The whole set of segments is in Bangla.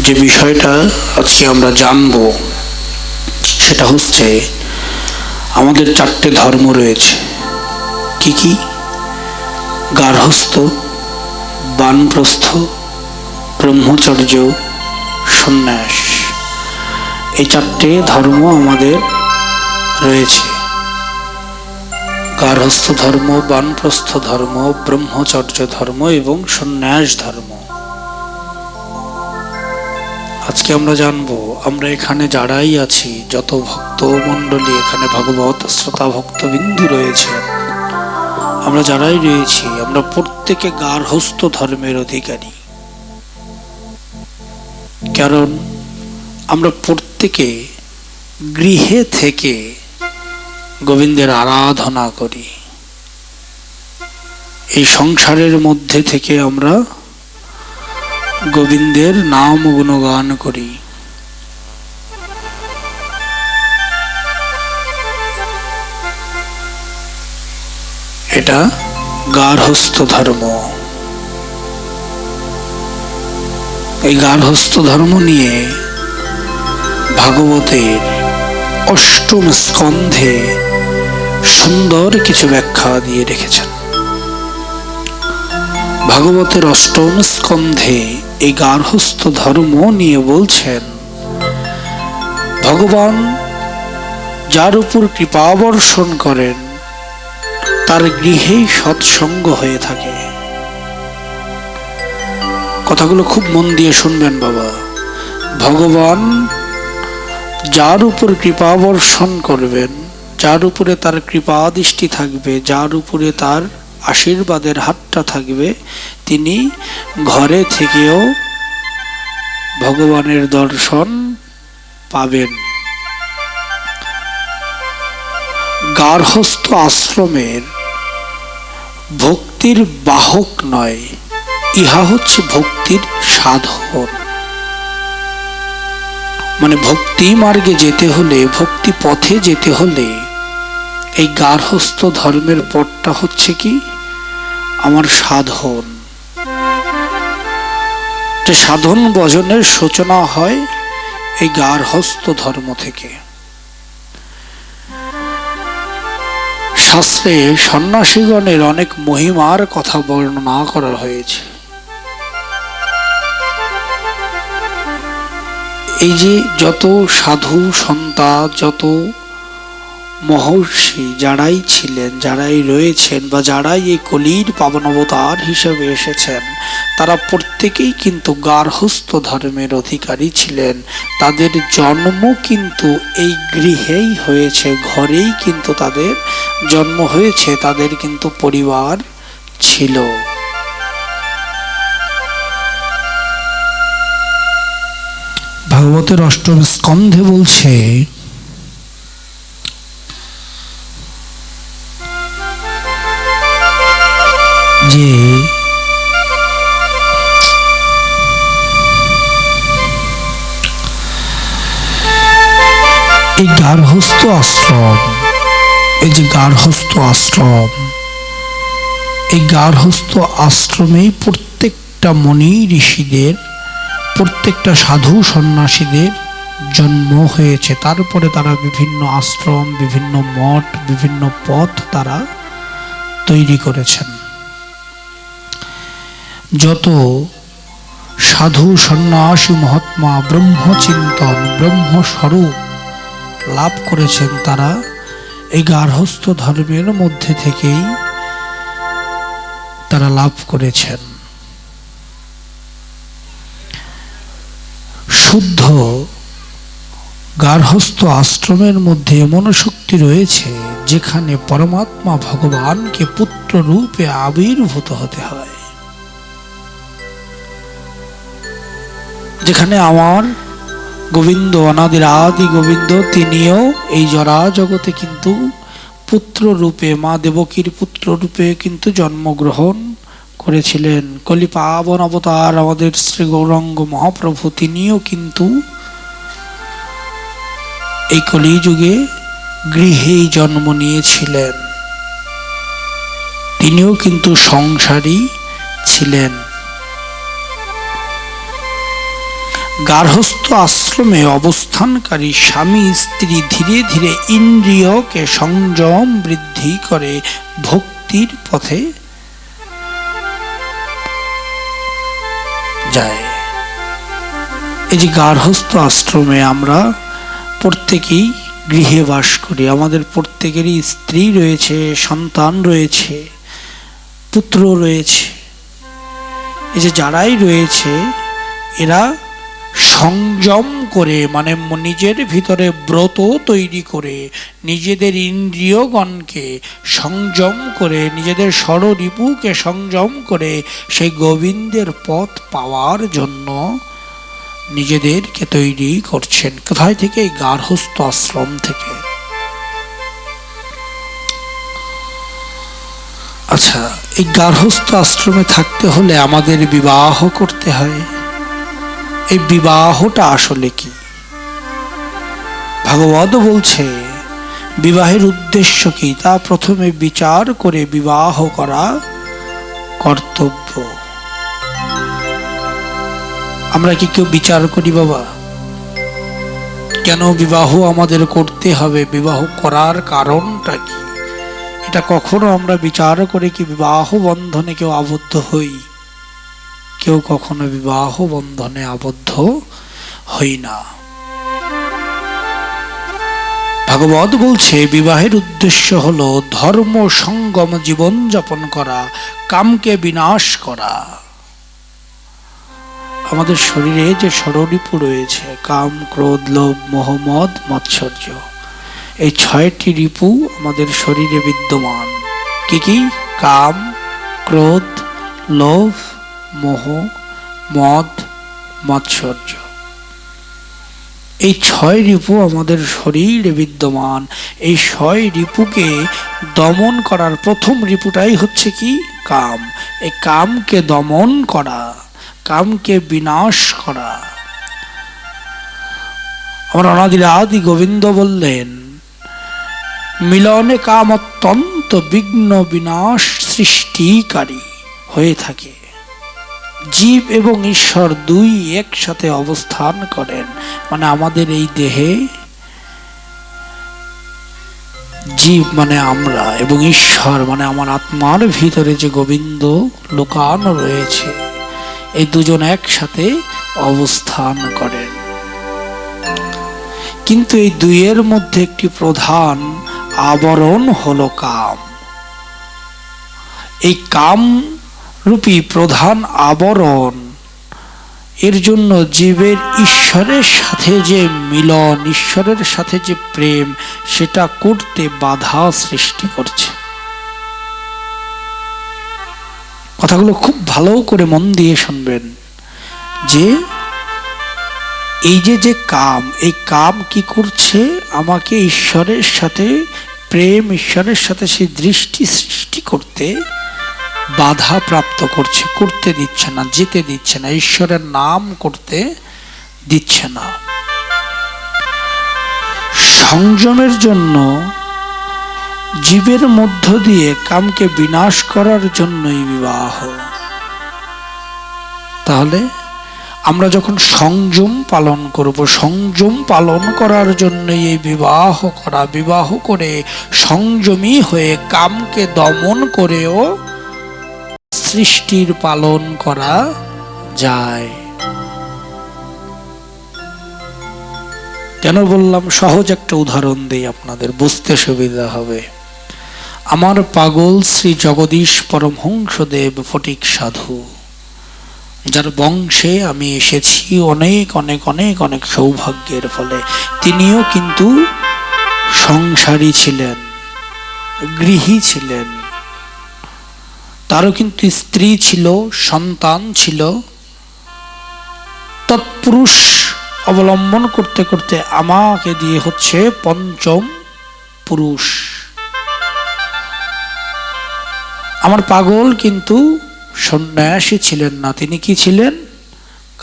যে বিষয়টা আজকে আমরা জানব সেটা হচ্ছে আমাদের চারটে ধর্ম রয়েছে। কি কি? গার্হস্থ্য, বানপ্রস্থ, ব্রহ্মচর্য, সন্ন্যাস। এই চারটে ধর্ম আমাদের রয়েছে। গার্হস্থ্য ধর্ম, বানপ্রস্থ ধর্ম, ব্রহ্মচর্য ধর্ম এবং সন্ন্যাস ধর্ম। আজকে আমরা জানবো, আমরা এখানে যারাই আছি, যত ভক্ত মণ্ডলী এখানে ভগবত শ্রোতা ভক্তবিন্দু রয়েছে, আমরা যারাই রয়েছি, আমরা প্রত্যেকে গার্হস্থ্য ধর্মের অধিকারী। কারণ আমরা প্রত্যেকে গৃহে থেকে গোবিন্দের আরাধনা করি। এই সংসারের মধ্যে থেকে আমরা গোবিন্দের নাম গুণগান করি। এটা গার্হস্থ্য ধর্ম। এই গার্হস্থ্য ধর্ম নিয়ে ভাগবতের অষ্টম স্কন্ধে সুন্দর কিছু ব্যাখ্যা দিয়ে রেখেছেন। ভাগবতের অষ্টম স্কন্ধে এই গার্হস্থ্য ধর্ম নিয়ে বলছেন, ভগবান যার উপর কৃপাবর্ষণ করেন তার গৃহেই সৎসঙ্গ হয়ে থাকে। কথাগুলো খুব মন দিয়ে শুনবেন বাবা। ভগবান যার উপর কৃপাবর্ষণ করবেন, যার উপরে তার কৃপা দৃষ্টি থাকবে, যার উপরে তার আশীর্বাদের হাতটা থাকবে, তিনি ঘরে থেকেও ভগবানের দর্শন পাবেন। গার্হস্থ্য আশ্রমের ভক্তির বাহক নয়, ইহা হচ্ছে ভক্তির সাধন। মানে ভক্তি মার্গে যেতে হলে, ভক্তি পথে যেতে হলে এই গার্হস্থ্য ধর্মের পথটা হচ্ছে কি? আমার সাধন। যে সাধন ভজনের সূচনা হয় এই গার্হস্থ্য ধর্ম থেকে। শাস্ত্রে সন্ন্যাসীগণের অনেক মহিমার কথা বর্ণনা করা হয়েছে। এই যে যত সাধু সন্তা, যত মহর্ষি যারাই ছিলেন, যারাই রয়েছেন, বা যারাই এই কলির পাবন অবতার হিসেবে এসেছেন, তারা প্রত্যেকেই কিন্তু গার্হস্থ্য ধর্মের অধিকারী ছিলেন। তাদের জন্ম কিন্তু এই গৃহেই হয়েছে, ঘরেই কিন্তু তাদের জন্ম হয়েছে, তাদের কিন্তু পরিবার ছিল। ভাগবতের অষ্টম স্কন্ধে বলছে, যে এই গার্হস্থ্য আশ্রম, এই যে গার্হস্থ্য আশ্রম, এই গার্হস্থ্য আশ্রমেই প্রত্যেকটা মুনি ঋষিদের, প্রত্যেকটা সাধু সন্ন্যাসীদের জন্ম হয়েছে। তারপরে তারা বিভিন্ন আশ্রম, বিভিন্ন মঠ, বিভিন্ন পথ তারা তৈরি করেছেন। যত সাধু সন্ন্যাসী মহাত্মা ব্রহ্মচিন্তন, ব্রহ্মস্বরূপ লাভ করেছেন, তারা এই গার্হস্থ্য ধর্মের মধ্যে থেকেই তারা লাভ করেছেন। শুদ্ধ গার্হস্থ্য আশ্রমের মধ্যে এমন শক্তি রয়েছে যেখানে পরমাত্মা ভগবানকে পুত্র রূপে আবির্ভূত হতে হয়। যেখানে আমার গোবিন্দ, অনাদির আদি গোবিন্দ, তিনিও এই জরা জগতে কিন্তু পুত্র রূপে, মা দেবকীর পুত্র রূপে কিন্তু জন্মগ্রহণ করেছিলেন। কলি পাবন অবতার আমাদের শ্রী গৌরাঙ্গ মহাপ্রভু, তিনিও কিন্তু এই কলিযুগে গৃহেই জন্ম নিয়েছিলেন। তিনিও কিন্তু সংসারী ছিলেন। গার্হস্থ্য আশ্রমে অবস্থানকারী স্বামী স্ত্রী ধীরে ধীরে ইন্দ্রিয়কে সংযম বৃদ্ধি করে ভক্তির পথে যায়। এই যে গার্হস্থ্য আশ্রমে আমরা প্রত্যেকেই গৃহে বাস করি, আমাদের প্রত্যেকেরই স্ত্রী রয়েছে, সন্তান রয়েছে, পুত্র রয়েছে। এই যে যারাই রয়েছে এরা সংযম করে, মানে নিজের ভিতরে ব্রত তৈরি করে, নিজেদের ইন্দ্রিয়গণকে সংযম করে, নিজেদের ষড়রিপুকে সংযম করে সেই গোবিন্দের পথ পাওয়ার জন্য নিজেদেরকে তৈরি করছেন। কোথায় থেকে? এই গার্হস্থ্য আশ্রম থেকে। আচ্ছা, এই গার্হস্থ্য আশ্রমে থাকতে হলে আমাদের বিবাহ করতে হয়। এই বিবাহটা আসলে কি? ভাগবত বলছে বিবাহের উদ্দেশ্য কি তা প্রথমে বিচার করে বিবাহ করা কর্তব্য। আমরা কি কেউ বিচার করি বাবা? কেন বিবাহ আমাদের করতে হবে? বিবাহ করার কারণটা কি? এটা কখনো আমরা বিচার করে কি বিবাহ বন্ধনে কেউ আবদ্ধ হই? কেউ কখনো বিবাহ বন্ধনে আবদ্ধ হই না। ভাগবত বলছে বিবাহের উদ্দেশ্য হলো ধর্ম সঙ্গম জীবন যাপন করা, কামকে বিনাশ করা। আমাদের শরীরে যে ষড়রিপু রয়েছে, কাম, ক্রোধ, লোভ, মোহ, মদ, মাৎসর্য, এই 6টি রিপু আমাদের শরীরে বিদ্যমান। কি কি? কাম, ক্রোধ, লোভ, মোহ, মদ, মাৎসর্য। এই 6 রিপু আমাদের শরীরে বিদ্যমান। এই 6 রিপুকে দমন করার প্রথম রিপুটাই হচ্ছে কি? কাম। এই কামকে দমন করা, কামকে বিনাশ করা। আমার অনাদির আদি গোবিন্দ বললেন মিলনে কাম অত্যন্ত বিঘ্ন বিনাশ সৃষ্টিকারী হয়ে থাকে। জীব এবং ঈশ্বর দুই একসাথে অবস্থান করেন, মানে আমাদের এই দেহে জীব মানে আমরা, এবং ঈশ্বর মানে আমার আত্মার ভিতরে যে গোবিন্দ লুকানো রয়েছে, এই দুজন একসাথে অবস্থান করেন। কিন্তু এই দুইয়ের মধ্যে একটি প্রধান আবরণ হলো কাম। এই কাম রূপী প্রধান আবরণ, এর জন্য জীবের ঈশ্বরের সাথে যে মিলন, ঈশ্বরের সাথে যে প্রেম, সেটা করতে বাধা সৃষ্টি করছে। কথাগুলো খুব ভালো করে মন দিয়ে শুনবেন যে এই যে কাম, এই কাম কি করছে? আমাকে ঈশ্বরের সাথে প্রেম, ঈশ্বরের সাথে সেই দৃষ্টি সৃষ্টি করতে বাধা প্রাপ্ত করছে, করতে দিচ্ছে না, যেতে দিচ্ছে না, ঈশ্বরের নাম করতে দিচ্ছে না। সংযমের জন্য জীবের মধ্য দিয়ে কামকে বিনাশ করার জন্যই বিবাহ। তাহলে আমরা যখন সংযম পালন করব, সংযম পালন করার জন্যই এই বিবাহ করা। বিবাহ করে সংযমী হয়ে কামকে দমন করেও সৃষ্টির পালন করা যায়। কেন বললাম? সহজ একটা উদাহরণ দিই, আপনাদের বুঝতে সুবিধা হবে। আমার পাগল শ্রী জগদীশ পরমহংসদেব ফটিক সাধু, যার বংশে আমি এসেছি অনেক অনেক অনেক অনেক সৌভাগ্যের ফলে, তিনিও কিন্তু সংসারী ছিলেন, গৃহী ছিলেন। তারও কিন্তু স্ত্রী ছিল, সন্তান ছিল। তৎপুরুষ অবলম্বন করতে করতে আমাকে দিয়ে হচ্ছে পঞ্চম পুরুষ। আমার পাগল কিন্তু সন্ন্যাসী ছিলেন না, তিনি কি ছিলেন?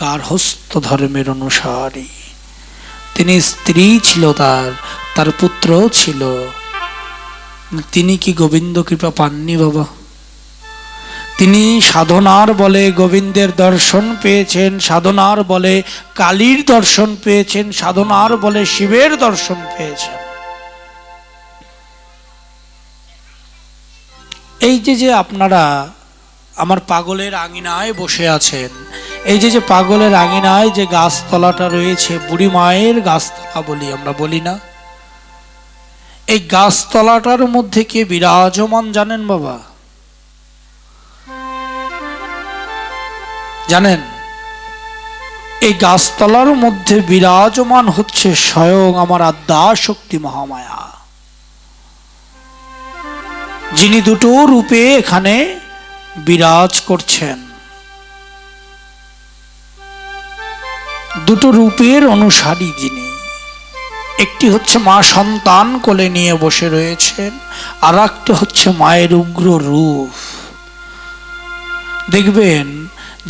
গার্হস্থ্য ধর্মের অনুসারী। তিনি স্ত্রী ছিল, তার পুত্র ছিল। তিনি কি গোবিন্দ কৃপা পাননি বাবা? তিনি সাধনার বলে গোবিন্দের দর্শন পেয়েছেন, সাধনার বলে কালীর দর্শন পেয়েছেন, সাধনার বলে শিবের দর্শন পেয়েছেন। এই যে আপনারা আমার পাগলের আঙিনায় বসে আছেন, এই যে পাগলের আঙিনায় যে গাছতলাটা রয়েছে, বুড়ি মায়ের গাছতলা বলি আমরা, বলি না? এই গাছতলাটার মধ্যে কে বিরাজমান জানেন বাবা? জানেন? এই গাছতলার মধ্যে বিরাজমান হচ্ছে স্বয়ং আমার আদ্যা শক্তি মহামায়া, যিনি দুটো রূপে এখানে বিরাজ করছেন। দুটো রূপের অনুসারী যিনি, একটি হচ্ছে মা সন্তান কোলে নিয়ে বসে রয়েছেন, আর একটা হচ্ছে মায়ের উগ্র রূপ। দেখবেন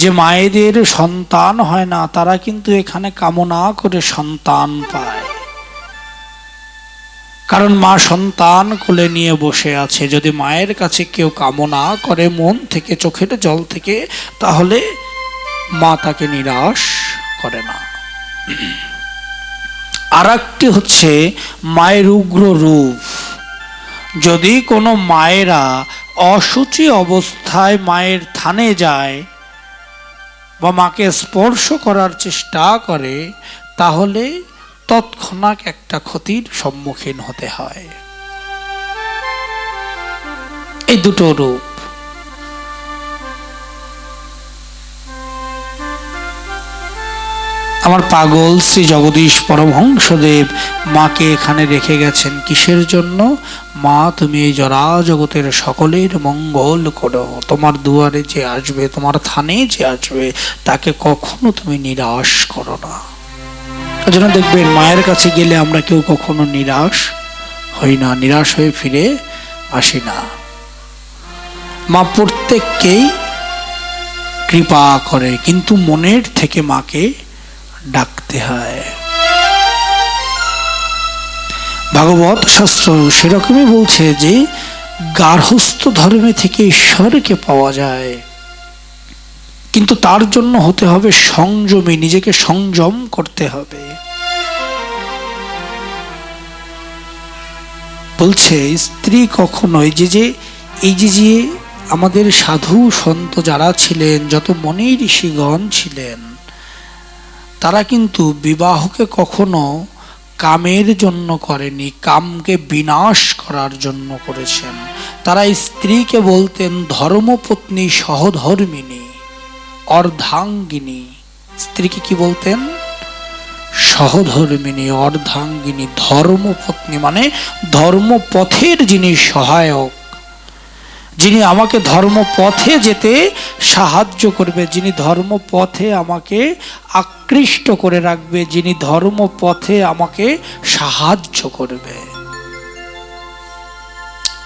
যে মায়েদের সন্তান হয় না, তারা কিন্তু এখানে কামনা করে সন্তান পায়, কারণ মা সন্তান কোলে নিয়ে বসে আছে। যদি মায়ের কাছে কেউ কামনা করে মন থেকে, চোখের জল থেকে, তাহলে মা তাকে নিরাশ করে না। আর একটি হচ্ছে মায়ের উগ্র রূপ। যদি কোনো মায়েরা অসুচি অবস্থায় মায়ের থানে যায় বা মাকে স্পর্শ করার চেষ্টা করে, তাহলে তৎক্ষণাৎ একটা ক্ষতির সম্মুখীন হতে হয়। এই দুটো রূপ। আমার পাগল শ্রী জগদীশ পরমহংসদেব মাকে এখানে রেখে গেছেন কিসের জন্য? মা, তুমি এই জরা জগতের সকলের মঙ্গল করো। তোমার দুয়ারে যে আসবে, তোমার থানে যে আসবে, তাকে কখনো তুমি নিরাশ করো না। এই জন্য দেখবেন মায়ের কাছে গেলে আমরা কেউ কখনো নিরাশ হই না, নিরাশ হয়ে ফিরে আসি না। মা প্রত্যেককেই কৃপা করে, কিন্তু মনের থেকে মাকে ডাকতে হয়। ভাগবত শাস্ত্র সেরকমই বলছে যে গার্হস্থ্য ধর্মে থেকে ঈশ্বরকে পাওয়া যায়, কিন্তু তার জন্য হতে হবে সংযমী, নিজেকে সংযম করতে হবে। বলছে স্ত্রী কখনোই এই যে আমাদের সাধু সন্ত যারা ছিলেন, যত মনি ঋষিগণ ছিলেন, তারা কিন্তু বিবাহকে কখনো কামের জন্য করেনি, কামকে বিনাশ করার জন্য করেছেন। তারা স্ত্রীকে বলতেন ধর্মপত্নী সহধর্মিনী, অর্ধাঙ্গিনী। স্ত্রীকে কি বলতেন? সহধর্মিনী, অর্ধাঙ্গিনী। ধর্মপত্নী মানে ধর্মপথের যিনি সহায়ক, যিনি আমাকে ধর্মপথে যেতে সাহায্য করবে, যিনি ধর্মপথে আমাকে আকৃষ্ট করে রাখবে, যিনি ধর্মপথে আমাকে সাহায্য করবে,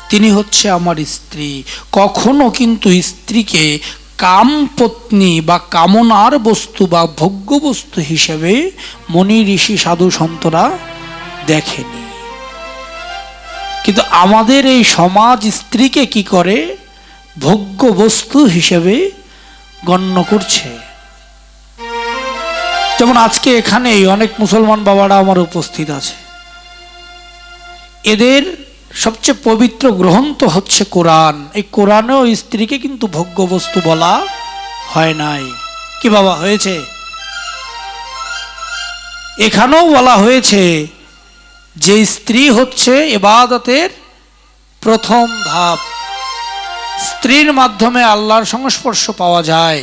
তিনি হচ্ছে আমার স্ত্রী। কখনো কিন্তু স্ত্রীকে কামপত্নী বা কামনার বস্তু বা ভোগ্য বস্তু হিসেবে মনি ঋষি সাধু সন্তরা দেখেনি। কিন্তু আমাদের এই সমাজ স্ত্রীকে কি করে? ভোগ্য বস্তু হিসেবে গণ্য করছে। যেমন আজকে এখানে অনেক মুসলমান বাবারা আমার উপস্থিত আছে, এদের সবচেয়ে পবিত্র গ্রন্থ হচ্ছে কোরআন। এই কোরআনেও স্ত্রীকে কিন্তু ভোগ্য বস্তু বলা হয় নাই। কি বাবা হয়েছে? এখানেও বলা হয়েছে যে স্ত্রী হচ্ছে ইবাদতের প্রথম ধাপ, স্ত্রীর মাধ্যমে আল্লাহর সংস্পর্শ পাওয়া যায়।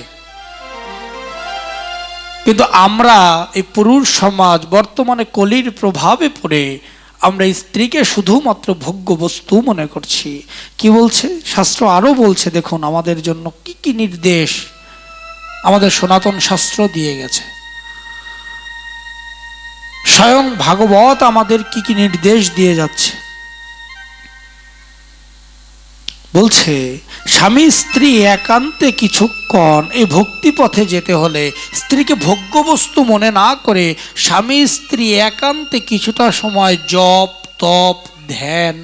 কিন্তু আমরা এই পুরুষ সমাজ বর্তমানে কলির প্রভাবে পড়ে আমরা স্ত্রীকে শুধুমাত্র ভোগ্য বস্তু মনে করছি। কি বলছে শাস্ত্র? আরো বলছে, দেখুন আমাদের জন্য কি কি নির্দেশ আমাদের সনাতন শাস্ত্র দিয়ে গেছে। স্বয়ং ভাগবত আমাদের কি কি নির্দেশ দিয়ে যাচ্ছে। বলছে স্বামী স্ত্রী একান্তে কিছুক্ষণ এই ভক্তি পথে যেতে হলে স্ত্রীকে ভোগ্য বস্তু মনে না করে স্বামী স্ত্রী একান্তে কিছুটা সময় জপ তপ ধ্যান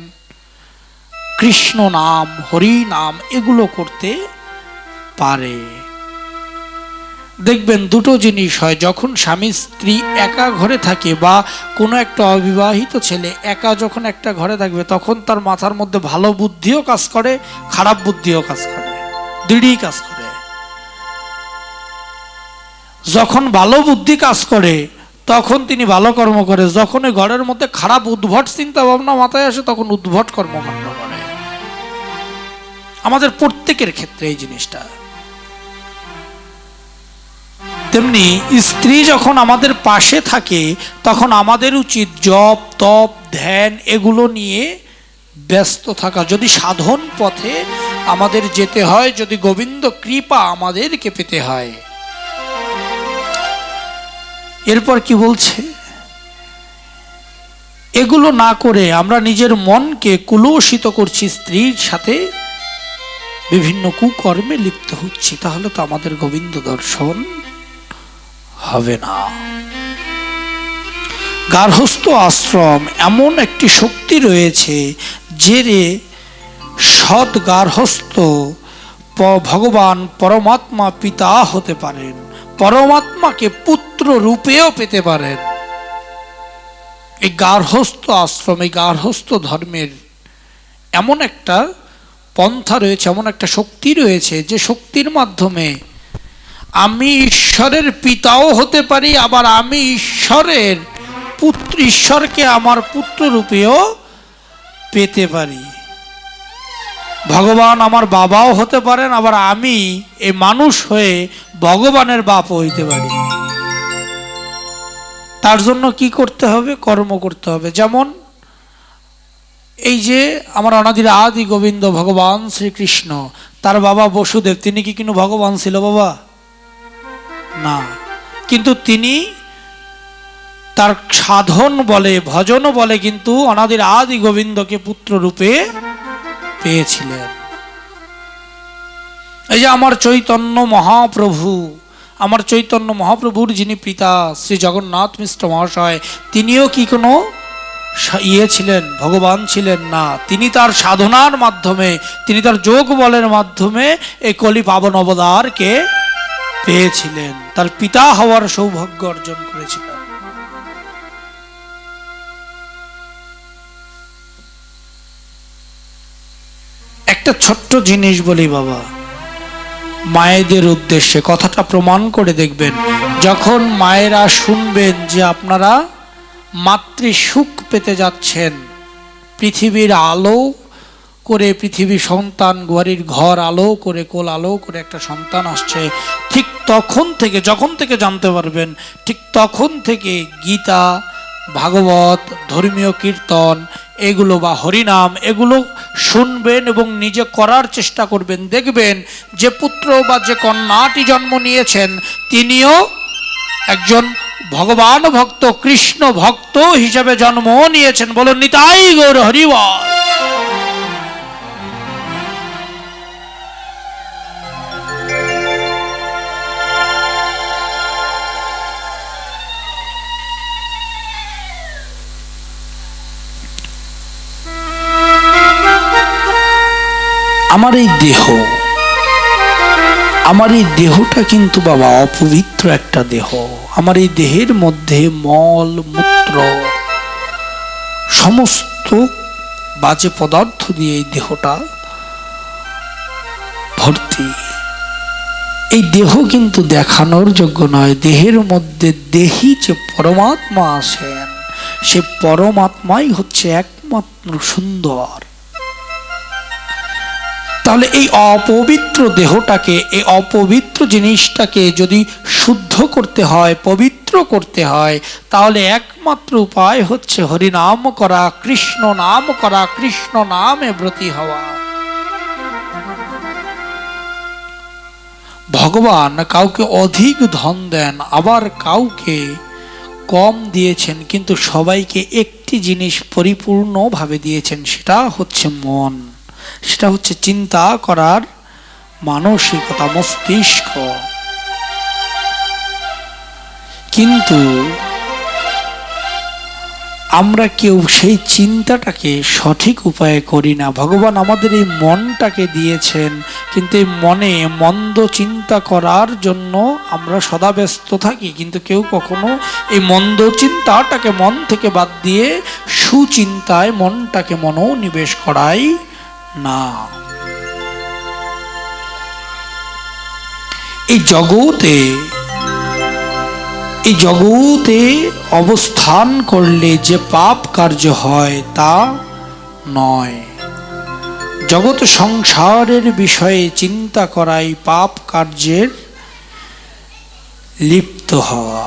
কৃষ্ণ নাম হরি নাম এগুলো করতে পারে। দেখবেন দুটো জিনিস হয়, যখন স্বামী স্ত্রী একা ঘরে থাকে বা কোনো একটা অবিবাহিত ছেলে একা যখন একটা ঘরে থাকবে, তখন তার মাথার মধ্যে ভালো বুদ্ধিও কাজ করে, খারাপ বুদ্ধিও কাজ করে, দুইটাই কাজ করে। যখন ভালো বুদ্ধি কাজ করে তখন তিনি ভালো কর্ম করে, যখন ওই ঘরের মধ্যে খারাপ উদ্ভট চিন্তা ভাবনা মাথায় আসে তখন উদ্ভট কর্মকাণ্ড করে। আমাদের প্রত্যেকের ক্ষেত্রে এই জিনিসটা। তেমনি স্ত্রী যখন আমাদের পাশে থাকে তখন আমাদের উচিত জপ তপ ধ্যান এগুলো নিয়ে ব্যস্ত থাকা। যদি সাধন পথে আমাদের যেতে হয়, যদি গোবিন্দ কৃপা আমাদেরকে পেতে হয়। এরপর কি বলছে, এগুলো না করে আমরা নিজের মনকে কুলসিত করছি, স্ত্রীর সাথে বিভিন্ন কুকর্মে লিপ্ত হচ্ছি, তাহলে তো আমাদের গোবিন্দ দর্শন হবে না। গার্হস্থ আশ্রম এমন একটি শক্তি রয়েছে যে সৎ গার্হস্থ ভগবান পরমাত্মা পিতা হতে পারেন, পরমাত্মাকে পুত্র রূপেও পেতে পারেন। এই গার্হস্থ আশ্রম, এই গার্হস্থ ধর্মের এমন একটা পন্থা রয়েছে, এমন একটা শক্তি রয়েছে যে শক্তির মাধ্যমে আমি ঈশ্বরের পিতাও হতে পারি, আবার আমি ঈশ্বরের পুত্র, ঈশ্বরকে আমার পুত্র রূপেও পেতে পারি। ভগবান আমার বাবাও হতে পারেন, আবার আমি এই মানুষ হয়ে ভগবানের বাপও হইতে পারি। তার জন্য কি করতে হবে? কর্ম করতে হবে। যেমন এই যে আমার অনাদির আদি গোবিন্দ ভগবান শ্রীকৃষ্ণ, তার বাবা বসুদেব, তিনি কি কিন্তু ভগবান ছিল বাবা? না, কিন্তু তিনি তার সাধন বলে, ভজন বলে কিন্তু অনাদির আদি গোবিন্দকে পুত্র রূপে পেয়েছিলেন। এই যে আমার চৈতন্য মহাপ্রভু, আমার চৈতন্য মহাপ্রভুর যিনি পিতা শ্রী জগন্নাথ মিশ্র মহাশয়, তিনিও কি কোনো ছিলেন? ভগবান ছিলেন না। তিনি তার সাধনার মাধ্যমে, তিনি তার যোগ বলের মাধ্যমে এই কলি পাবন অবতারকে পেয়েছিলেন, তার পিতা হওয়ার সৌভাগ্য অর্জন করেছিলেন। একটা ছোট্ট জিনিস বলি বাবা, মায়েদের উদ্দেশ্যে কথাটা প্রমাণ করে দেখবেন। যখন মায়েরা শুনবেন যে আপনারা মাতৃ সুখ পেতে যাচ্ছেন, পৃথিবীর আলো করে, পৃথিবীর সন্তান, গোয়ারির ঘর আলো করে, কোল আলো করে একটা সন্তান আসছে, ঠিক তখন থেকে, যখন থেকে জানতে পারবেন, ঠিক তখন থেকে গীতা, ভাগবত, ধর্মীয় কীর্তন এগুলো বা হরিনাম এগুলো শুনবেন এবং নিজে করার চেষ্টা করবেন। দেখবেন যে পুত্র বা যে কন্যাটি জন্ম নিয়েছেন তিনিও একজন ভগবান ভক্ত, কৃষ্ণ ভক্ত হিসেবে জন্ম নিয়েছেন। বলুন নিতাই গৌর হরিবল। আমার এই দেহ, আমার এই দেহটা কিন্তু বাবা অপবিত্র একটা দেহ। আমার এই দেহের মধ্যে মল মূত্র সমস্ত বাজে পদার্থ দিয়ে এই দেহটা ভর্তি। এই দেহ কিন্তু দেখানোর যোগ্য নয়। দেহের মধ্যে দেহি যে পরমাত্মা আছেন, সে পরমাত্মাই হচ্ছে একমাত্র সুন্দর। তাহলে এই অপবিত্র দেহটাকে, এই অপবিত্র জিনিসটাকে যদি শুদ্ধ করতে হয়, পবিত্র করতে হয়, তাহলে একমাত্র উপায় হচ্ছে হরিনাম করা, কৃষ্ণ নাম করা, কৃষ্ণ নামে ব্রতী হওয়া। ভগবান কাউকে অধিক ধন দেন, আবার কাউকে কম দিয়েছেন, কিন্তু সবাইকে একটি জিনিস পরিপূর্ণভাবে দিয়েছেন, সেটা হচ্ছে মন, সেটা হচ্ছে চিন্তা করার মানসিকতা, মস্তিষ্ক। কিন্তু আমরা কেউ সেই চিন্তাটাকে সঠিক উপায়ে করি না। ভগবান আমাদের এই মনটাকে দিয়েছেন, কিন্তু এই মনে মন্দ চিন্তা করার জন্য আমরা সদা ব্যস্ত থাকি, কিন্তু কেউ কখনো এই মন্দ চিন্তাটাকে মন থেকে বাদ দিয়ে সুচিন্তায় মনটাকে মনোনিবেশ করাই না। এই জগতে অবস্থান করলে যে পাপ কার্য হয় তা নয়। জগৎ সংসারের বিষয়ে চিন্তা করাই পাপ কার্যের লিপ্ত হওয়া।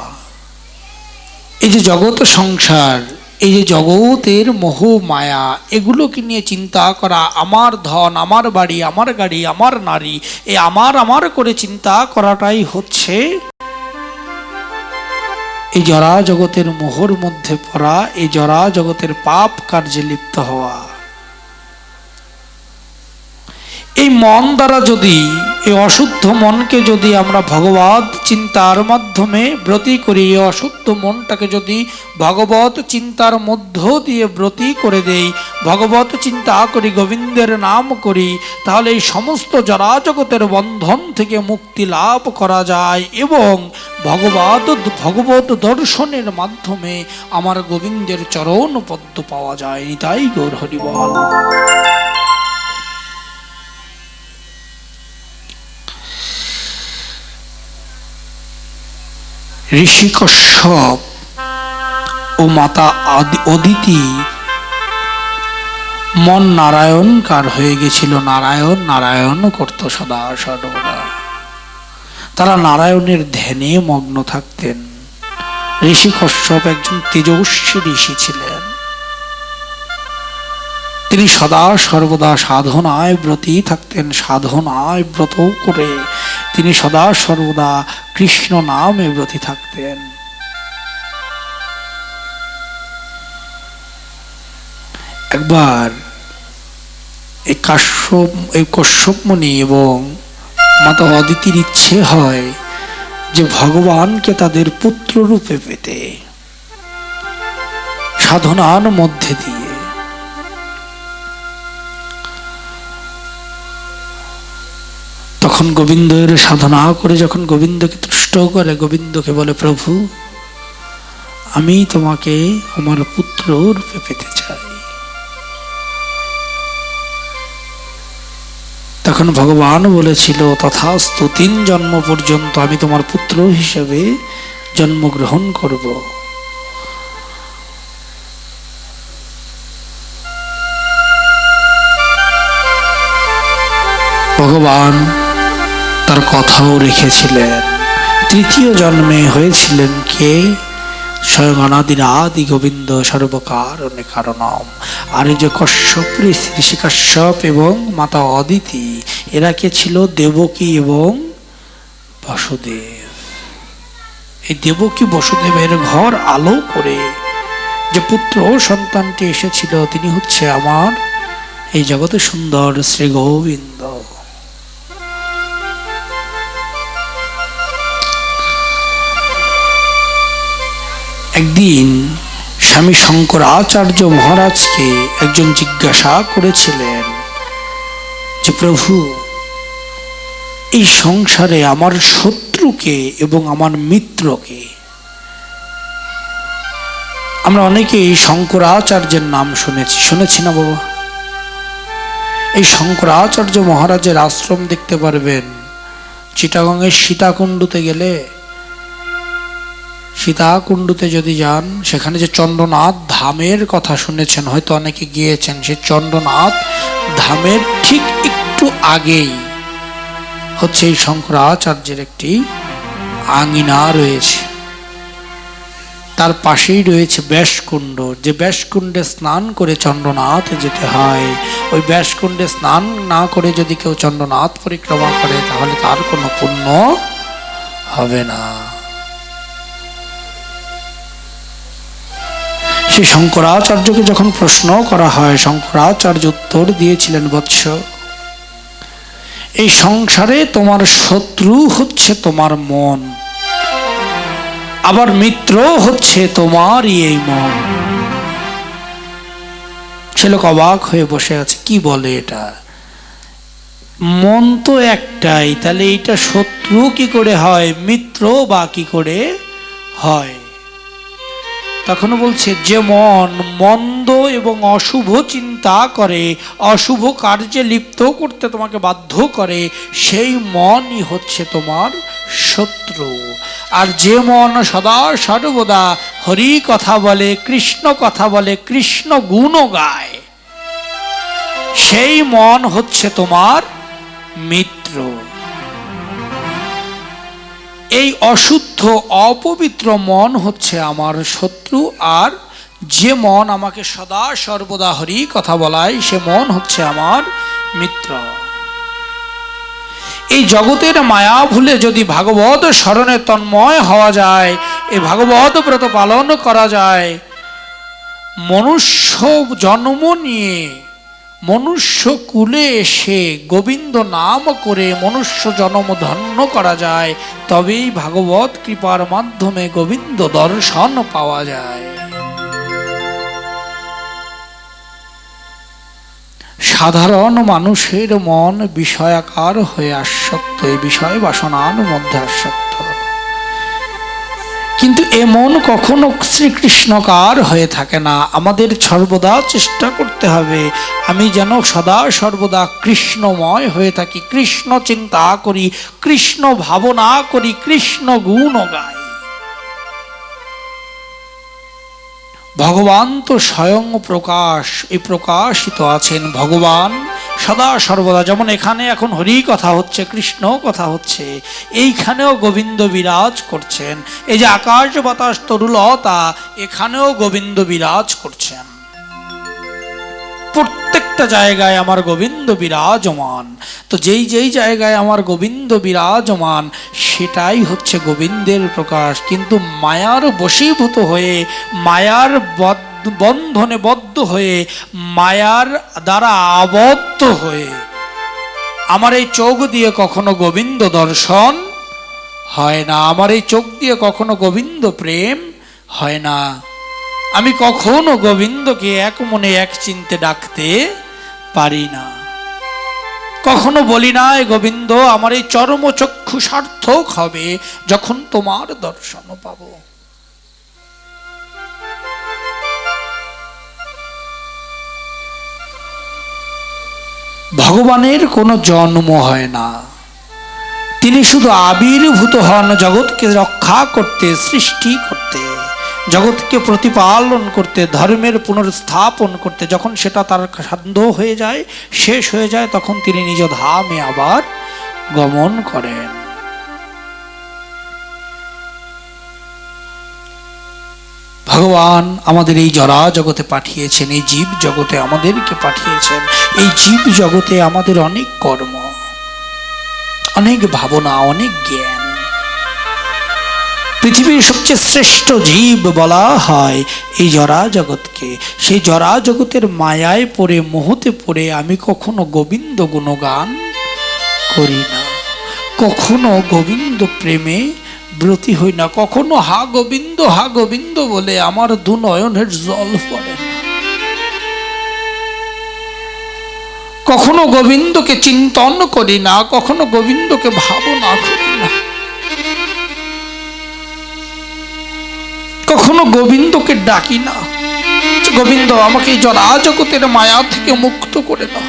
এই যে জগৎ সংসার, এই যে জগতের মোহ মায়া, এগুলোকে নিয়ে চিন্তা করা, আমার ধন, আমার বাড়ি, আমার গাড়ি, আমার নারী, এই আমার করে চিন্তা করাটাই হচ্ছে এই জরা জগতের মোহর মধ্যে পড়া, এই জরা জগতের পাপ কার্যে লিপ্ত হওয়া। এই মন দ্বারা যদি, এই অশুদ্ধ মনকে যদি আমরা ভগবত চিন্তার মাধ্যমে ব্রতী করি, এই অশুদ্ধ মনটাকে যদি ভগবত চিন্তার মধ্য দিয়ে ব্রতী করে দেই, ভগবত চিন্তা করি, গোবিন্দের নাম করি, তাহলে এই সমস্ত জরা জগতের বন্ধন থেকে মুক্তি লাভ করা যায় এবং ভগবত দর্শনের মাধ্যমে আমার গোবিন্দের চরণ পদ্ম পাওয়া যায়। তাই গৌর হরি বল। ঋষি কশ্যপ ও মাতা অদিতি মন নারায়ণকার হয়ে গেছিল, নারায়ণ নারায়ণ করত সদা সর্বদা। তারা নারায়ণের ধ্যানে মগ্ন থাকতেন। ঋষি কশ্যপ একজন তেজস্বী ঋষি ছিলেন। তিনি সদা সর্বদা সাধনায় ব্রতী থাকতেন। সাধনায় ব্রত করে তিনি সদা সর্বদা কৃষ্ণ নামে ব্রতী থাকতেন। একবার এই কশ্যপ মুনি এবং মাতা অদিতির ইচ্ছে হয় যে ভগবানকে তাদের পুত্র রূপে পেতে, সাধনার মধ্যে দিয়ে। তখন গোবিন্দের সাধনা করে যখন গোবিন্দকে তুষ্ট করে, গোবিন্দকে বলে, প্রভু আমি তোমাকে আমার পুত্র রূপে পেতে চাই। তখন ভগবান বলেছিল, তথাস্তু, 3 জন্ম পর্যন্ত আমি তোমার পুত্র হিসেবে জন্মগ্রহণ করব। ভগবান তার কথাও রেখেছিলেন। 3য় জন্মে হয়েছিলেন কে? স্বয়ং অনাদিরাদি গোবিন্দ সর্বকারণে কারণম। আর এই যে কশ্যপ, ঋষি কশ্যপ এবং মাতা অদিতি, এরা কে ছিল? দেবকী এবং বসুদেব। এই দেবকী বসুদেবের ঘর আলো করে যে পুত্র সন্তানটি এসেছিল, তিনি হচ্ছে আমার এই জগতে সুন্দর শ্রী গোবিন্দ। একদিন স্বামী শঙ্করাচার্য মহারাজকে একজন জিজ্ঞাসা করেছিলেন যে, প্রভু এই সংসারে আমার শত্রুকে এবং আমার মিত্রকে, আমরা অনেকেই শঙ্করাচার্যের নাম শুনেছি না বাবা? এই শঙ্করাচার্য মহারাজের আশ্রম দেখতে পারবেন চিটাগংয়ের সীতাকুণ্ডুতে গেলে। সীতাকুণ্ডুতে যদি যান, সেখানে যে চন্দ্রনাথ ধামের কথা শুনেছেন, হয়তো অনেকে গিয়েছেন। সেই চন্দ্রনাথ ধামের ঠিক একটু আগেই হচ্ছে এই শঙ্করাচার্যের একটি আঙিনা রয়েছে। তার পাশেই রয়েছে ব্যাসকুণ্ড, যে ব্যাসকুণ্ডে স্নান করে চন্দ্রনাথ যেতে হয়। ওই ব্যাসকুণ্ডে স্নান না করে যদি কেউ চন্দ্রনাথ পরিক্রমা করে, তাহলে তার কোনো পুণ্য হবে না। সেই শঙ্করাচার্যকে যখন প্রশ্ন করা হয়, শঙ্করাচার্য উত্তর দিয়েছিলেন, বৎস, এই সংসারে তোমার শত্রু হচ্ছে তোমার মন, আবার মিত্র হচ্ছে তোমারই এই মন। সে লোক অবাক হয়ে বসে আছে, কি বলে এটা, মন তো একটাই, তাহলে এটা শত্রু কি করে হয়, মিত্র বা কি করে হয়? তখন বলছে, যে মন মন্দ এবং অশুভ চিন্তা করে, অশুভ কার্যে লিপ্ত করতে তোমাকে বাধ্য করে, সেই মনই হচ্ছে তোমার শত্রু। আর যে মন সদা সর্বদা হরি কথা বলে, কৃষ্ণ কথা বলে, কৃষ্ণ গুণ গায়, সেই মন হচ্ছে তোমার মিত্র। এই অশুদ্ধ অপবিত্র মন হচ্ছে আমার শত্রু, আর যে মন আমাকে সদা সর্বদা হরি কথা বলায়, সে মন হচ্ছে আমার মিত্র। এই জগতের মায়া ভুলে যদি ভাগবত স্মরণে তন্ময় হওয়া যায়, এই ভাগবত ব্রত পালন করা যায়, মনুষ্য জন্ম নিয়ে মনুষ্য কুলে এসে গোবিন্দ নাম করে মনুষ্য জন্ম ধন্য করা যায়, তবেই ভাগবত কৃপার মাধ্যমে গোবিন্দ দর্শন পাওয়া যায়। সাধারণ মানুষের মন বিষয়াকার হয়ে আসক্ত, এই বিষয় বাসনার মধ্যে আসক্ত, কিন্তু এ মন কখনো শ্রীকৃষ্ণকার হয়ে থাকে না। আমাদের সর্বদা চেষ্টা করতে হবে আমি যেন সদা সর্বদা কৃষ্ণময় হয়ে থাকি, কৃষ্ণ চিন্তা করি, কৃষ্ণ ভাবনা করি, কৃষ্ণ গুণ গাই। ভগবান তো স্বয়ং প্রকাশ, এই প্রকাশিত আছেন ভগবান সদা সর্বদা। যেমন এখানে এখন হরি কথা হচ্ছে, কৃষ্ণ কথা হচ্ছে, এইখানেও গোবিন্দ বিরাজ করছেন। এই যে আকাশ বাতাস তরুলতা, এখানেও গোবিন্দ বিরাজ করছেন। প্রত্যেকটা জায়গায় আমার গোবিন্দ বিরাজমান। তো যেই যেই জায়গায় আমার গোবিন্দ বিরাজমান, সেটাই হচ্ছে গোবিন্দের প্রকাশ। কিন্তু মায়ার বশীভূত হয়ে, মায়ার বন্ধনে বদ্ধ হয়ে, মায়ার দ্বারা আবদ্ধ হয়ে আমার এই চোখ দিয়ে কখনো গোবিন্দ দর্শন হয় না, আমার এই চোখ দিয়ে কখনো গোবিন্দ প্রেম হয় না। আমি কখনো গোবিন্দকে এক মনে এক চিন্তে ডাকতে পারি না। কখনো বলি না, গোবিন্দ আমার এই চরম চক্ষু সার্থক হবে যখন তোমার দর্শন পাবো। ভগবানের কোনো জন্ম হয় না, তিনি শুধু আবির্ভূত হন জগৎকে রক্ষা করতে, সৃষ্টি করতে, জগৎকে প্রতিপালন করতে, ধর্মের পুনর্স্থাপন করতে। যখন সেটা তার সাধ্য হয়ে যায়, শেষ হয়ে যায়, তখন তিনি নিজ ধামে আবার গমন করেন। ভগবান আমাদের এই জরা জগতে পাঠিয়েছেন, এই জীব জগতে আমাদেরকে পাঠিয়েছেন। এই জীব জগতে আমাদের অনেক কর্ম, অনেক ভাবনা, অনেক জ্ঞান। পৃথিবীর সবচেয়ে শ্রেষ্ঠ জীব বলা হয় এই জরা জগৎকে। সেই জরা জগতের মায়ায় পড়ে, মোহতে পড়ে আমি কখনো গোবিন্দ গুণগান করি না, কখনো গোবিন্দ প্রেমে ব্রতী হই না, কখনো হা গোবিন্দ বলে আমার দু নয়নের জল পড়ে না, কখনো গোবিন্দকে চিন্তন করি না, কখনো গোবিন্দকে ভাবনা করি না, কখনো গোবিন্দকে ডাকি না, গোবিন্দ আমাকে এই জরা জগতের মায়া থেকে মুক্ত করে দাও,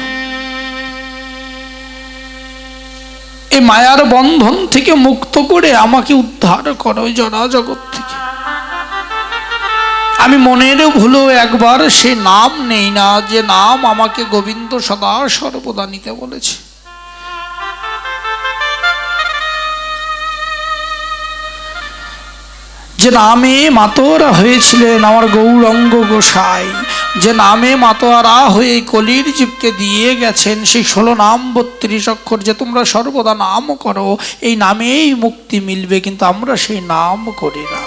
এই মায়ার বন্ধন থেকে মুক্ত করে আমাকে উদ্ধার করো ওই জরা জগৎ থেকে। আমি মনের ভুলেও একবার সে নাম নেই না, যে নাম আমাকে গোবিন্দ সদা সর্বদা নিতে বলেছে। যে নামে মাতোয়ারা হয়েছিলেন আমার গৌরাঙ্গ গোসাই, যে নামে মাতোয়ারা হয়ে কলির জীবকে দিয়ে গেছেন, সেই 16 নাম 32 অক্ষর যে তোমরা সর্বদা নাম করো, এই নামেই মুক্তি মিলবে, কিন্তু আমরা সেই নাম করি না।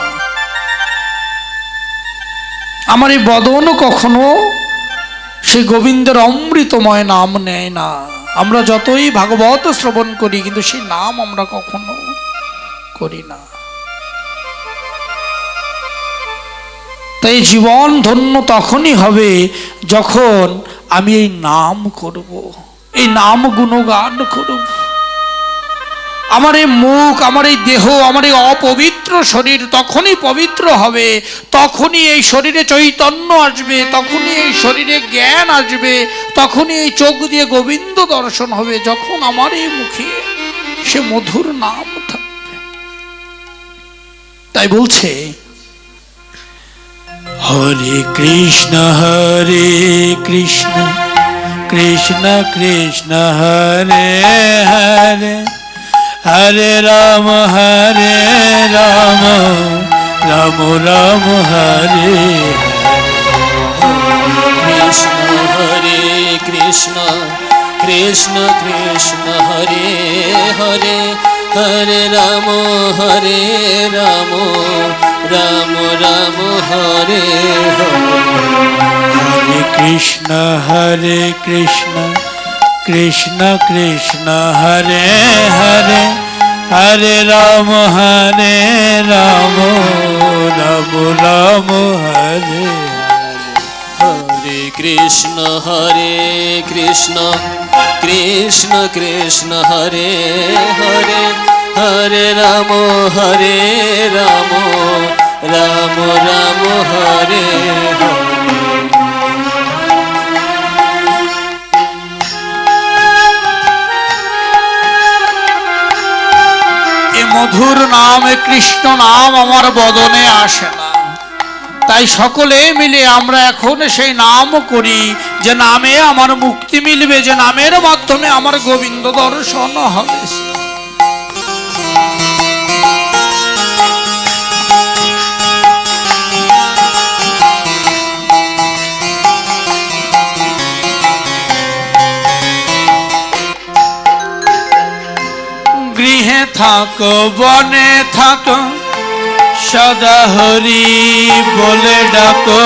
আমার এই বদন কখনো সেই গোবিন্দের অমৃতময় নাম নেয় না। আমরা যতই ভাগবত শ্রবণ করি, কিন্তু সেই নাম আমরা কখনো করি না। তাই জীবন ধন্য তখনই হবে যখন আমি এই নাম করব, এই নাম গুণগান করব। আমার এই মুখ, আমার এই দেহ, আমার এই অপবিত্র শরীর তখনই পবিত্র হবে, তখনই এই শরীরে চৈতন্য আসবে, তখনই এই শরীরে জ্ঞান আসবে, তখনই এই চোখ দিয়ে গোবিন্দ দর্শন হবে, যখন আমার এই মুখে সে মধুর নাম থাকবে। তাই বলছে হরে কৃষ্ণ কৃষ্ণ কৃষ্ণ হরে হরে, হরে রাম রাম রাম হরে হরে কৃষ্ণ কৃষ্ণ কৃষ্ণ হরে হরে, হরে রাম রাম রাম হরে হরে কৃষ্ণ কৃষ্ণ কৃষ্ণ হরে হরে, হরে রাম রাম রাম হরে হরে কৃষ্ণ কৃষ্ণ কৃষ্ণ হরে হরে, হরে রাম রাম রাম হরে মধুর নাম কৃষ্ণ নাম আমার বদনে আসে না। তাই সকলে মিলে আমরা এখন সেই নাম করি, যে নামে আমার মুক্তি মিলবে, যে নামের মাধ্যমে আমার গোবিন্দ দর্শন হবে। গৃহে থাকো বনে থাকো, সদা হরি বলে ডাকো,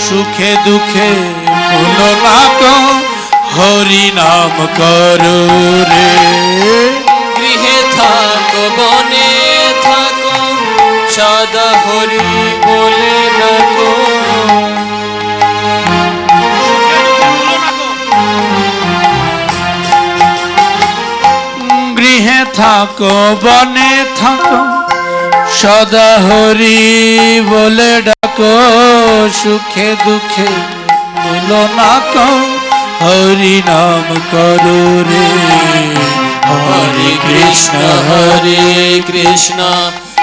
সুখে দুঃখে ভুলো নাকো, হরি নাম করো রে। গৃহে থাকো বনে থাকো, সদা হরি বলে ডাকো, গৃহে থাকো বনে থাকো, সদা হরি বলে ডাকো, সুখে দুঃখে ভুলো নাকো, হরি নাম করো রে। হরে কৃষ্ণ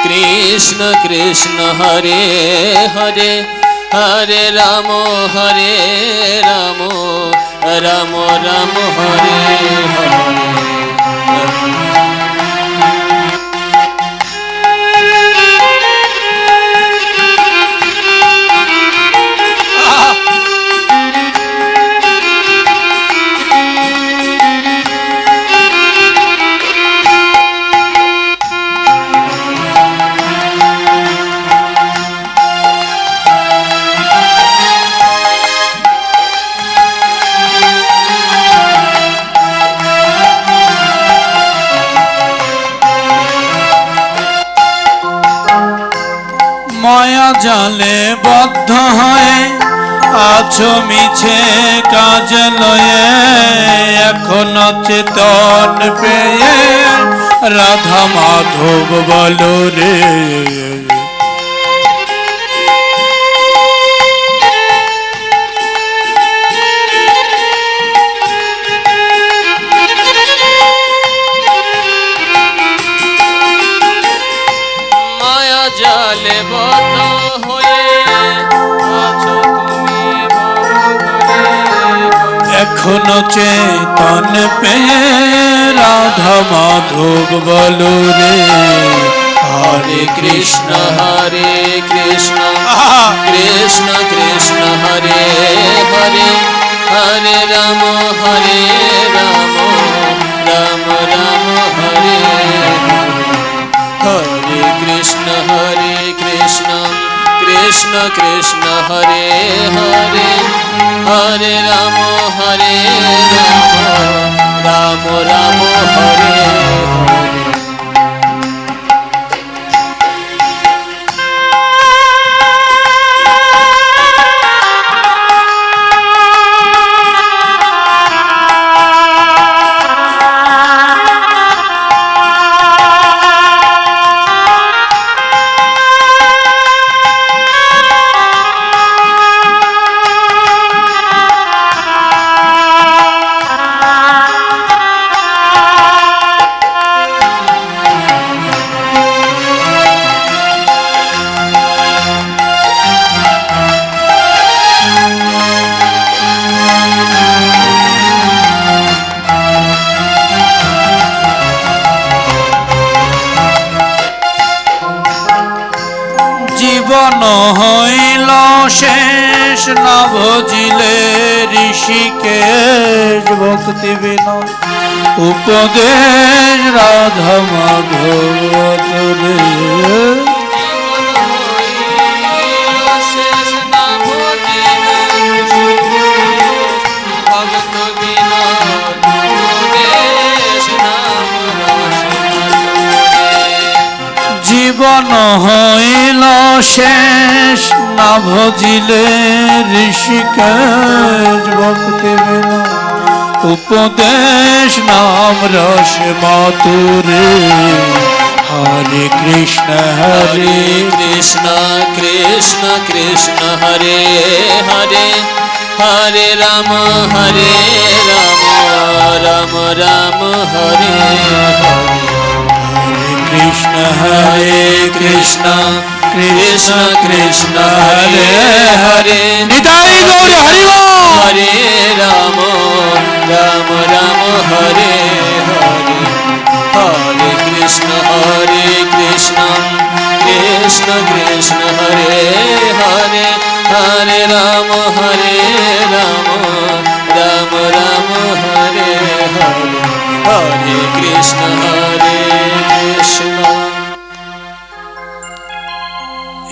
কৃষ্ণ কৃষ্ণ হরে হরে, হরে রাম রাম রাম হরে হরে। মায়া জালে বদ্ধ হয়ে আছো মিছে কাজ লয়ে, এখন চেতন পেয়ে রাধা মাধব বলো রে। মায়া জালে বদ্ধ হয়ে আছো তুমি এখনো চেতন পেয়ে রাধা মাধব বলো রে। হরে কৃষ্ণ কৃষ্ণ কৃষ্ণ হরে হরে, হরে রাম রাম রাম হরে হরে কৃষ্ণ কৃষ্ণ কৃষ্ণ হরে হরে, হরে রাম রাম রাম হরে হরে। হইল শেষ না ভজিলে ঋষিকেশ ভক্তি বিনা উপদেশ রাধা মাধব তোরে। জীবন হইল শেষ না ভজিলে ঋষিকেশ ভক্তি বিনা উপদেশ নাম রস মাতুরে। হরে কৃষ্ণ হরে কৃষ্ণ কৃষ্ণ কৃষ্ণ হরে হরে হরে রাম রাম রাম হরে হরে। কৃষ্ণ হরে কৃষ্ণ কৃষ্ণ কৃষ্ণ হরে হরে। নিতাই গৌর হরি বল। হরে রাম রাম হরে হরে হরে কৃষ্ণ কৃষ্ণ কৃষ্ণ হরে হরে হরে রাম রাম রাম হরে হরে হরে কৃষ্ণ কৃষ্ণ।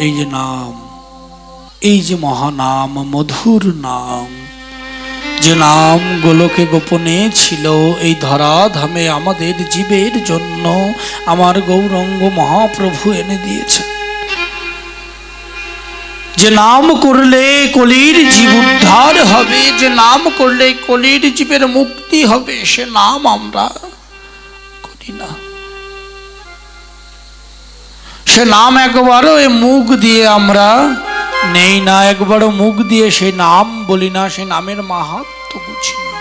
এই যে নাম, এই যে মহানাম, মধুর নাম, যে নাম গোলকে গোপনে ছিল এই ধরাধামে আমাদের জীবের জন্য আমার গৌরাঙ্গ মহাপ্রভু এনে দিয়েছে। যে নাম করলে কলির জীব উদ্ধার হবে, যে নাম করলে কলির জীবের মুক্তি হবে, সে নাম আমরা করি না। সে নাম একবারও এ মুখ দিয়ে আমরা নেই না, একবারও মুখ দিয়ে সেই নাম বলি না, সেই নামের মাহাত্ম্য বুঝি না।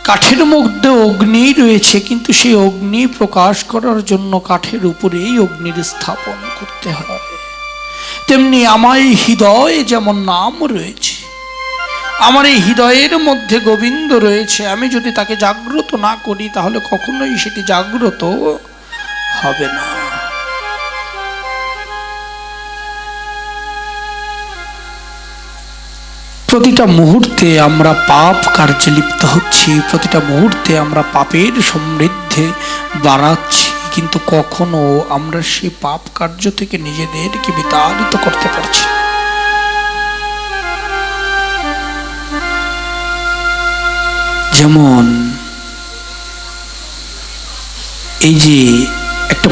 কাঠের মধ্যে অগ্নি রয়েছে, কিন্তু সেই অগ্নি প্রকাশ করার জন্য কাঠের উপরেই অগ্নির স্থাপন করতে হয়। তেমনি আমার এই হৃদয়ে যেমন নাম রয়েছে, আমার এই হৃদয়ের মধ্যে গোবিন্দ রয়েছে, আমি যদি তাকে জাগ্রত না করি তাহলে কখনোই সেটি জাগ্রত হবে না। প্রতিটা মুহূর্তে আমরা পাপ কার্যে লিপ্ত হচ্ছি, প্রতিটা মুহূর্তে আমরা পাপের সমৃদ্ধি বাড়াচ্ছি, কিন্তু কখনো আমরা সেই পাপ কার্য থেকে নিজেদেরকে বিতাড়িত করতে পারছি। যেমন এই যে একটা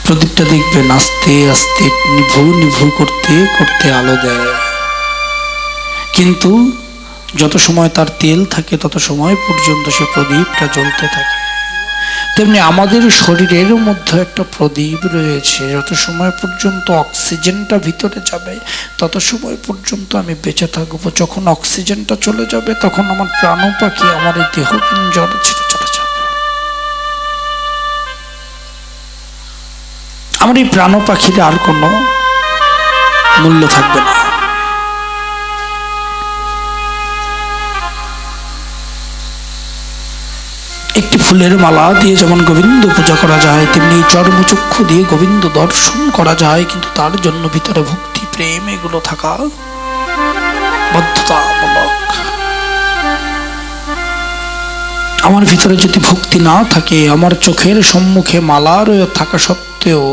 প্রদীপটা দেখবেন আস্তে আস্তে নিভু নিভু করতে করতে আলো দেয়, কিন্তু যত সময় তার তেল থাকে তত সময় পর্যন্ত সে প্রদীপটা জ্বলতে থাকে। তেমনি আমাদের শরীরের মধ্যে একটা প্রদীপ রয়েছে, যত সময় পর্যন্ত অক্সিজেনটা ভিতরে যাবে তত সময় পর্যন্ত আমি বেঁচে থাকবো। যখন অক্সিজেনটা চলে যাবে তখন আমার প্রাণ পাখি আমার এই দেহ পিঞ্জর ছেড়ে চলে যাবে। আমার এই প্রাণ পাখির আর কোনো মূল্য থাকবে না। একটি ফুলের মালা দিয়ে যেমন গোবিন্দ পূজা করা যায়, তেমনি চর্মচক্ষু দিয়ে গোবিন্দ দর্শন করা যায়, কিন্তু তার জন্য ভিতরে ভক্তি প্রেম এগুলো থাকা বাধ্যতামূলক। আমার ভিতরে যদি ভক্তি না থাকে, আমার চোখের সম্মুখে মালার থাকা সত্ত্বেও,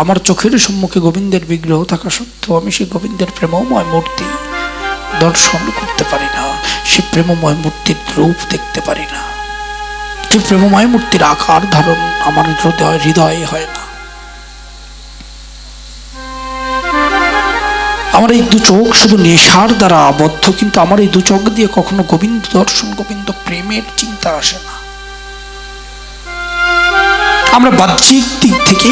আমার চোখের সম্মুখে গোবিন্দের বিগ্রহ থাকা সত্ত্বেও আমি সেই গোবিন্দের প্রেমময় মূর্তি দর্শন করতে পারি না, সে প্রেমময় মূর্তির রূপ দেখতে পারি না, যে প্রেমময় মূর্তির আকার ধারণ আমার হৃদয়ে হয় না। আমার এই দু চোখ শুধু নেশার দ্বারা আবদ্ধ, কিন্তু আমার এই দু চোখ দিয়ে কখনো গোবিন্দ দর্শন, গোবিন্দ প্রেমের চিন্তা আসে না। আমরা বাহ্যিক দিক থেকে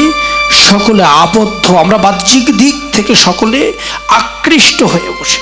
সকলে আবদ্ধ, আমরা বাহ্যিক দিক থেকে সকলে আকৃষ্ট হয়ে বসে